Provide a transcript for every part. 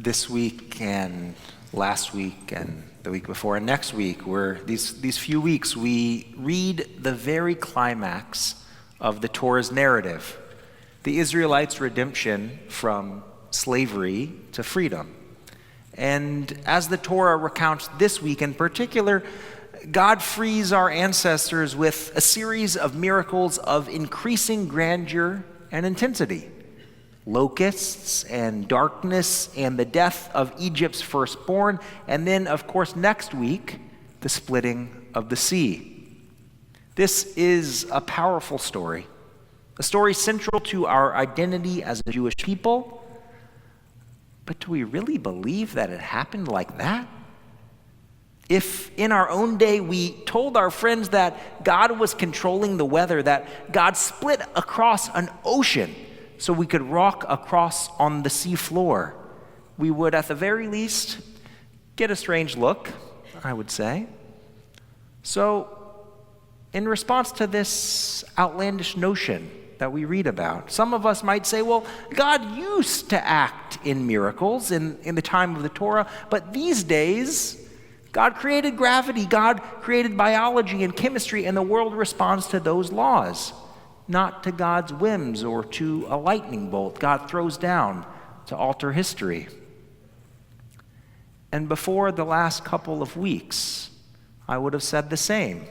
This week and last week and the week before and next week, these few weeks, we read the very climax of the Torah's narrative, the Israelites' redemption from slavery to freedom. And as the Torah recounts this week in particular, God frees our ancestors with a series of miracles of increasing grandeur and intensity. Locusts and darkness and the death of Egypt's firstborn, and then, of course, next week, the splitting of the sea. This is a powerful story, a story central to our identity as a Jewish people. But do we really believe that it happened like that? If in our own day we told our friends that God was controlling the weather, that God split across an ocean so we could walk across on the sea floor, we would at the very least get a strange look, I would say. So in response to this outlandish notion that we read about, some of us might say, well, God used to act in miracles in the time of the Torah, but these days, God created gravity, God created biology and chemistry, and the world responds to those laws, not to God's whims or to a lightning bolt God throws down to alter history. And before the last couple of weeks, I would have said the same,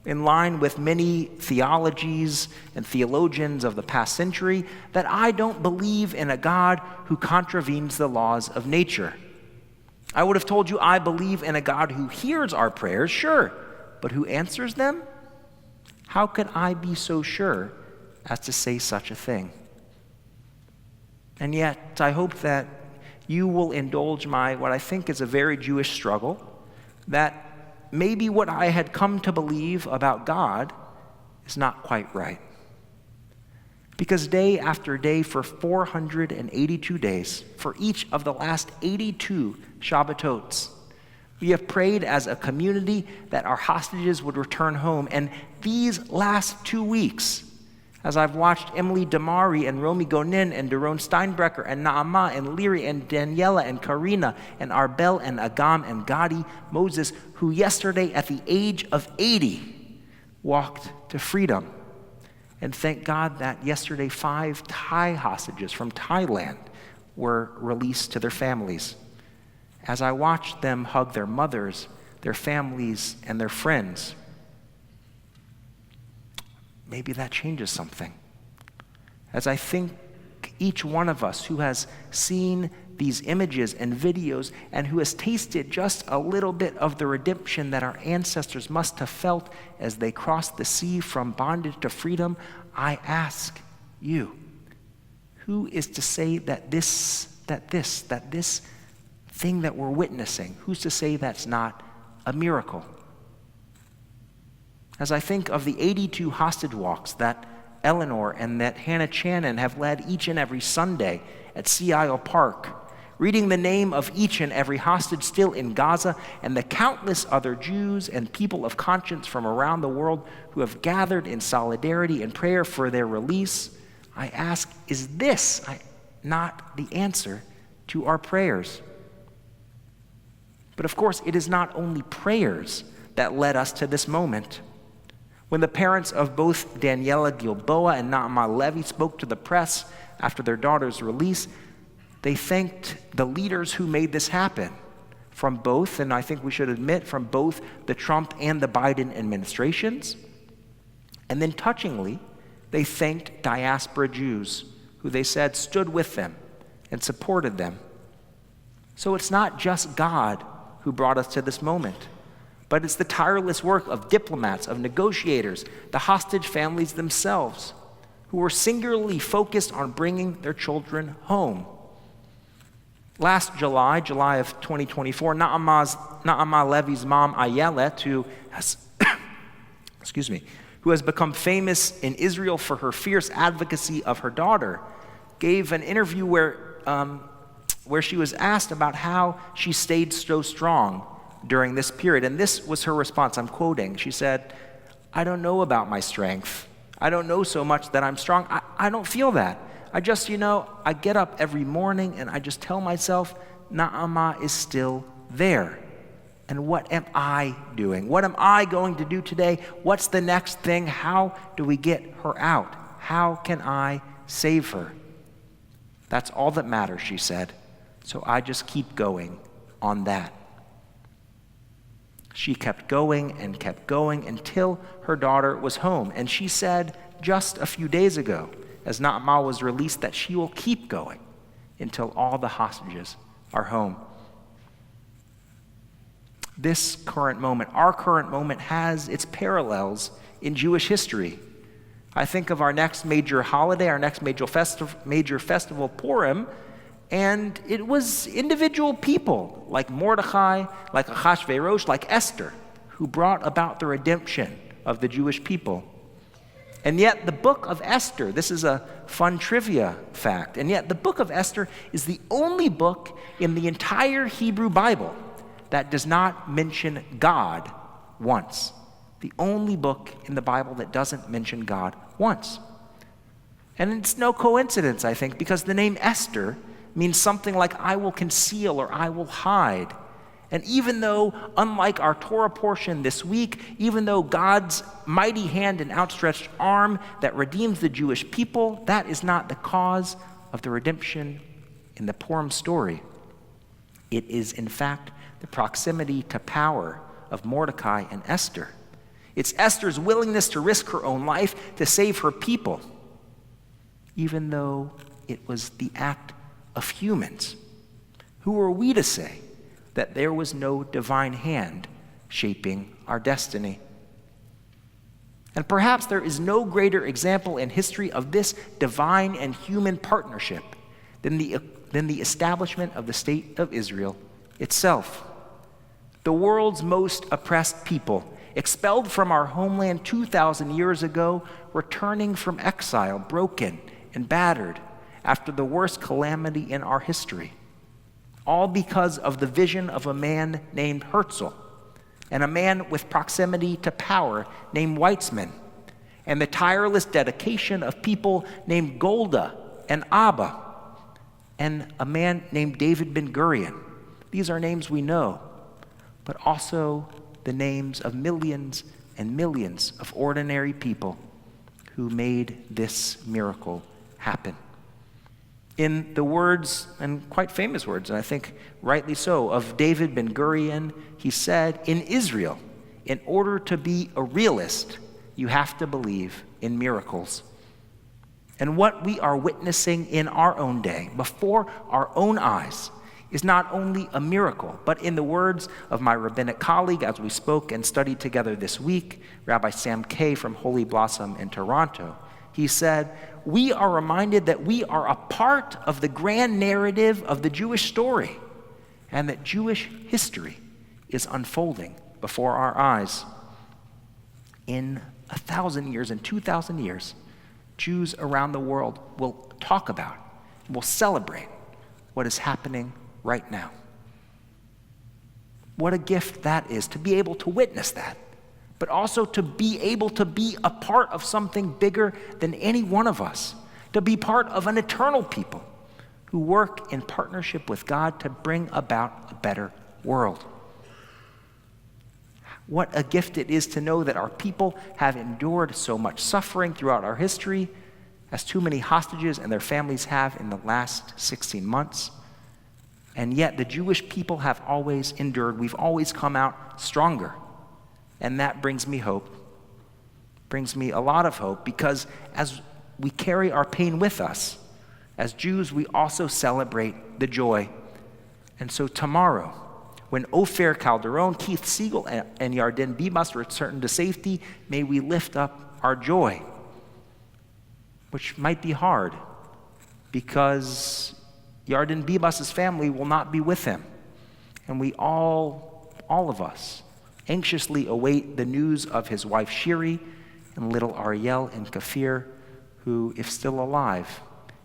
in line with many theologies and theologians of the past century, that I don't believe in a God who contravenes the laws of nature. I would have told you I believe in a God who hears our prayers, sure, but who answers them? How could I be so sure as to say such a thing? And yet, I hope that you will indulge what I think is a very Jewish struggle, that maybe what I had come to believe about God is not quite right. Because day after day for 482 days, for each of the last 82 Shabbatots, we have prayed as a community that our hostages would return home. And these last 2 weeks, as I've watched Emily Damari and Romy Gonin and Daron Steinbrecher and Naama and Liri and Daniela and Karina and Arbel and Agam and Gadi Moses, who yesterday at the age of 80 walked to freedom. And thank God that yesterday 5 Thai hostages from Thailand were released to their families. As I watched them hug their mothers, their families, and their friends, maybe that changes something. As I think each one of us who has seen these images and videos and who has tasted just a little bit of the redemption that our ancestors must have felt as they crossed the sea from bondage to freedom, I ask you, who is to say that this thing that we're witnessing, who's to say that's not a miracle? As I think of the 82 hostage walks that Eleanor and that Hannah Channon have led each and every Sunday at Sea Isle Park, reading the name of each and every hostage still in Gaza and the countless other Jews and people of conscience from around the world who have gathered in solidarity and prayer for their release, I ask, is this not the answer to our prayers? But of course, it is not only prayers that led us to this moment. When the parents of both Daniela Gilboa and Naama Levy spoke to the press after their daughter's release, they thanked the leaders who made this happen, from both, and I think we should admit, from both the Trump and the Biden administrations. And then touchingly, they thanked diaspora Jews, who they said stood with them and supported them. So it's not just God who brought us to this moment, but it's the tireless work of diplomats, of negotiators, the hostage families themselves, who were singularly focused on bringing their children home. Last July of 2024, Naama Levy's mom, Ayelet, who has become famous in Israel for her fierce advocacy of her daughter, gave an interview where she was asked about how she stayed so strong during this period. And this was her response, I'm quoting. She said, "I don't know about my strength. I don't know so much that I'm strong. I don't feel that. I get up every morning and I just tell myself, Na'amah is still there. And what am I doing? What am I going to do today? What's the next thing? How do we get her out? How can I save her? That's all that matters, she said. So I just keep going on that. She kept going until her daughter was home. And she said just a few days ago, as Na'amah was released, that she will keep going until all the hostages are home. This current moment, our current moment, has its parallels in Jewish history. I think of our next major holiday, our next major festival, Purim, and it was individual people like Mordechai, like Achashverosh, like Esther, who brought about the redemption of the Jewish people. And yet the book of Esther, this is a fun trivia fact, and yet the book of Esther is the only book in the entire Hebrew Bible that does not mention God once. The only book in the Bible that doesn't mention God once. And it's no coincidence, I think, because the name Esther means something like I will conceal or I will hide. And even though, unlike our Torah portion this week, even though God's mighty hand and outstretched arm that redeems the Jewish people, that is not the cause of the redemption in the Purim story. It is, in fact, the proximity to power of Mordecai and Esther. It's Esther's willingness to risk her own life to save her people, even though it was the act of humans. Who are we to say that there was no divine hand shaping our destiny? And perhaps there is no greater example in history of this divine and human partnership than the establishment of the state of Israel itself. The world's most oppressed people, expelled from our homeland 2,000 years ago, returning from exile, broken and battered after the worst calamity in our history. All because of the vision of a man named Herzl, and a man with proximity to power named Weizmann, and the tireless dedication of people named Golda and Abba, and a man named David Ben-Gurion. These are names we know, but also the names of millions and millions of ordinary people who made this miracle happen. In the words, and quite famous words, and I think rightly so, of David Ben-Gurion, he said, in Israel, in order to be a realist, you have to believe in miracles. And what we are witnessing in our own day, before our own eyes, is not only a miracle, but in the words of my rabbinic colleague as we spoke and studied together this week, Rabbi Sam Kay from Holy Blossom in Toronto, he said, we are reminded that we are a part of the grand narrative of the Jewish story, and that Jewish history is unfolding before our eyes. In 1,000 years, in 2,000 years, Jews around the world will talk about, will celebrate what is happening right now. What a gift that is, to be able to witness that, but also to be able to be a part of something bigger than any one of us, to be part of an eternal people who work in partnership with God to bring about a better world. What a gift it is to know that our people have endured so much suffering throughout our history, as too many hostages and their families have in the last 16 months. And yet the Jewish people have always endured. We've always come out stronger. And that brings me hope, brings me a lot of hope, because as we carry our pain with us, as Jews, we also celebrate the joy. And so tomorrow, when Ofer Calderon, Keith Siegel, and Yarden Bibas return to safety, may we lift up our joy, which might be hard because Yarden Bibas' family will not be with him. And we all of us, anxiously await the news of his wife Shiri and little Ariel and Kafir, who, if still alive,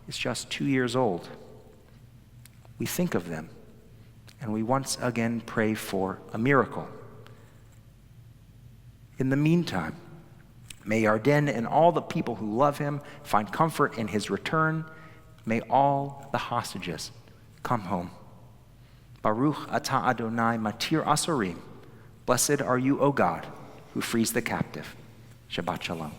is just 2 years old. We think of them, and we once again pray for a miracle. In the meantime, may Yarden and all the people who love him find comfort in his return. May all the hostages come home. Baruch atah Adonai matir asorim. Blessed are you, O God, who frees the captive. Shabbat shalom.